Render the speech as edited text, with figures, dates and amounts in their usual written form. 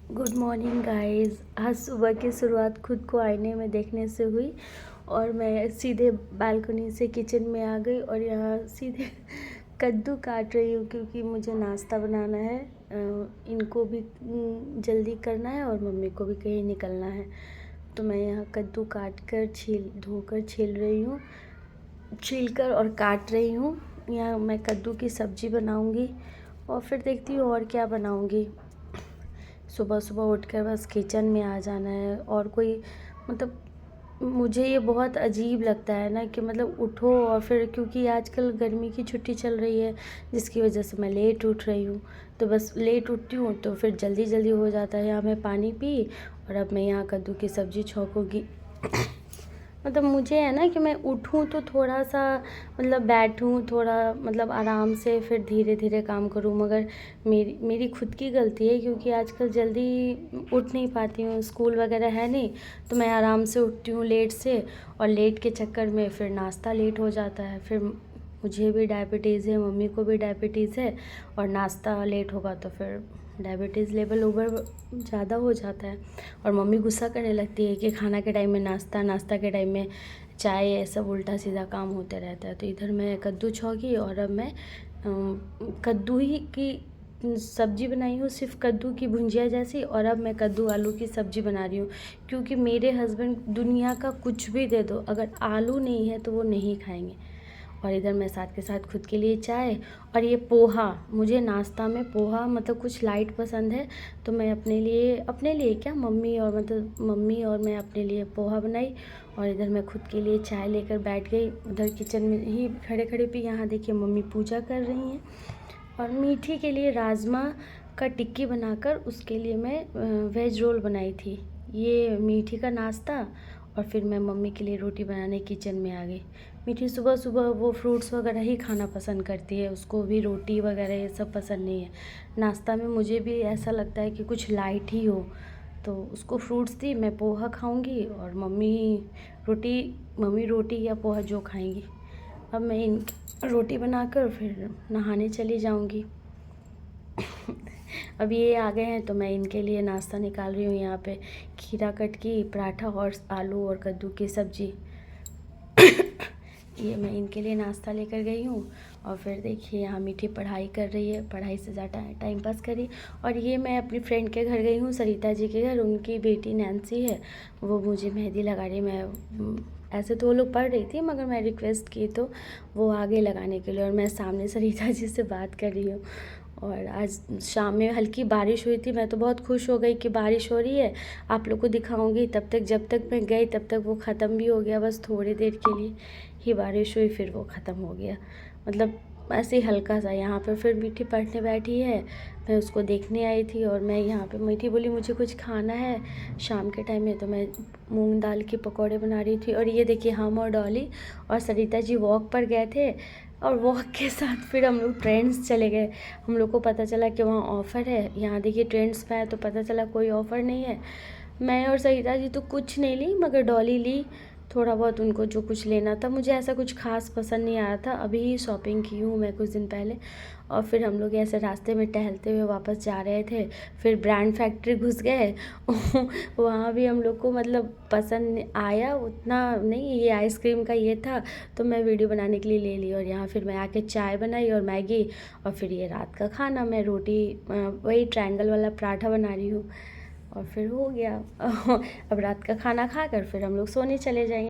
Good morning guys. आज सुबह की शुरुआत खुद को आईने में देखने से हुई और मैं सीधे बालकनी से किचन में आ गई और यहाँ सीधे कद्दू काट रही हूँ क्योंकि मुझे नाश्ता बनाना है। इनको भी जल्दी करना है और मम्मी को भी कहीं निकलना है, तो मैं यहाँ कद्दू काट कर धोकर छील रही हूँ, छीलकर और काट रही हूँ। यहाँ मैं कद्दू की सब्ज़ी बनाऊँगी और फिर देखती हूँ और क्या बनाऊँगी। सुबह सुबह उठकर बस किचन में आ जाना है और कोई मतलब मुझे ये बहुत अजीब लगता है ना कि मतलब उठो और फिर क्योंकि आजकल गर्मी की छुट्टी चल रही है जिसकी वजह से मैं लेट उठ रही हूँ, तो बस लेट उठती हूँ तो फिर जल्दी जल्दी हो जाता है। यहाँ मैं पानी पी और अब मैं यहाँ कद्दू की सब्ज़ी छौंकूँगी। मतलब मुझे है ना कि मैं उठूँ तो थोड़ा सा मतलब बैठूँ थोड़ा मतलब आराम से फिर धीरे धीरे काम करूँ, मगर मेरी खुद की गलती है क्योंकि आजकल जल्दी उठ नहीं पाती हूँ, स्कूल वगैरह है नहीं, तो मैं आराम से उठती हूँ लेट से और लेट के चक्कर में फिर नाश्ता लेट हो जाता है। फिर मुझे भी डायबिटीज़ है, मम्मी को भी डायबिटीज़ है और नाश्ता लेट होगा तो फिर डायबिटीज़ लेवल ओवर ज़्यादा हो जाता है और मम्मी गुस्सा करने लगती है कि खाना के टाइम में नाश्ता, नाश्ता के टाइम में चाय, ये सब उल्टा सीधा काम होते रहता है। तो इधर मैं कद्दू छौंकी और अब मैं कद्दू ही की सब्ज़ी बनाई हूँ, सिर्फ कद्दू की भुंजिया जैसी, और अब मैं कद्दू आलू की सब्ज़ी बना रही हूँ क्योंकि मेरे हस्बैंड दुनिया का कुछ भी दे दो, अगर आलू नहीं है तो वो नहीं खाएंगे। और इधर मैं साथ के साथ खुद के लिए चाय और ये पोहा, मुझे नाश्ता में पोहा मतलब कुछ लाइट पसंद है, तो मैं अपने लिए क्या मम्मी और मतलब मम्मी और मैं अपने लिए पोहा बनाई और इधर मैं खुद के लिए चाय लेकर बैठ गई। उधर किचन में ही खड़े खड़े भी यहाँ देखिए मम्मी पूजा कर रही हैं और मीठी के लिए राजमा का टिक्की बनाकर उसके लिए मैं वेज रोल बनाई थी। ये मीठी का नाश्ता और फिर मैं मम्मी के लिए रोटी बनाने किचन में आ गई। मीठी सुबह सुबह वो फ्रूट्स वगैरह ही खाना पसंद करती है, उसको भी रोटी वगैरह ये सब पसंद नहीं है। नाश्ता में मुझे भी ऐसा लगता है कि कुछ लाइट ही हो, तो उसको फ्रूट्स दी, मैं पोहा खाऊंगी और मम्मी रोटी या पोहा जो खाएंगी। अब मैं रोटी बनाकर फिर नहाने चली जाऊंगी। अब ये आ गए हैं तो मैं इनके लिए नाश्ता निकाल रही हूँ। यहाँ पे खीरा कट की, पराठा और आलू और कद्दू की सब्ज़ी ये मैं इनके लिए नाश्ता लेकर गई हूँ। और फिर देखिए यहाँ मीठी पढ़ाई कर रही है, पढ़ाई से ज़्यादा टाइम पास करी। और ये मैं अपनी फ्रेंड के घर गई हूँ, सरिता जी के घर, उनकी बेटी नैन्सी है, वो मुझे मेहंदी लगा रही। मैं ऐसे तो वो लोग पढ़ रही थी मगर मैं रिक्वेस्ट की तो वो आगे लगाने के लिए, और मैं सामने सरिता जी से बात कर रही हूँ। और आज शाम में हल्की बारिश हुई थी, मैं तो बहुत खुश हो गई कि बारिश हो रही है, आप लोग को दिखाऊंगी। तब तक जब तक मैं गई तब तक वो ख़त्म भी हो गया, बस थोड़ी देर के लिए ही बारिश हुई फिर वो ख़त्म हो गया। मतलब ऐसे ही हल्का सा। यहाँ पर फिर मीठी पढ़ने बैठी है, मैं उसको देखने आई थी और मैं यहाँ पे मीठी बोली मुझे कुछ खाना है शाम के टाइम में, तो मैं मूंग दाल के पकौड़े बना रही थी। और ये देखिए हम और डॉली और सरिता जी वॉक पर गए थे और वॉक के साथ फिर हम लोग ट्रेंड्स चले गए। हम लोग को पता चला कि वहाँ ऑफ़र है, यहाँ देखिए ट्रेंड्स में है तो पता चला कोई ऑफ़र नहीं है। मैं और सरिता जी तो कुछ नहीं ली मगर डॉली ली थोड़ा बहुत, उनको जो कुछ लेना था। मुझे ऐसा कुछ खास पसंद नहीं आया था, अभी ही शॉपिंग की हूँ मैं कुछ दिन पहले। और फिर हम लोग ऐसे रास्ते में टहलते हुए वापस जा रहे थे, फिर ब्रांड फैक्ट्री घुस गए वहाँ भी हम लोग को मतलब पसंद आया उतना नहीं, ये आइसक्रीम का ये था तो मैं वीडियो बनाने के लिए ले ली। और यहाँ फिर मैं आके चाय बनाई और मैगी, और फिर ये रात का खाना मैं रोटी वही ट्रायंगल वाला पराठा बना रही हूँ और फिर हो गया अब रात का खाना खाकर फिर हम लोग सोने चले जाएंगे।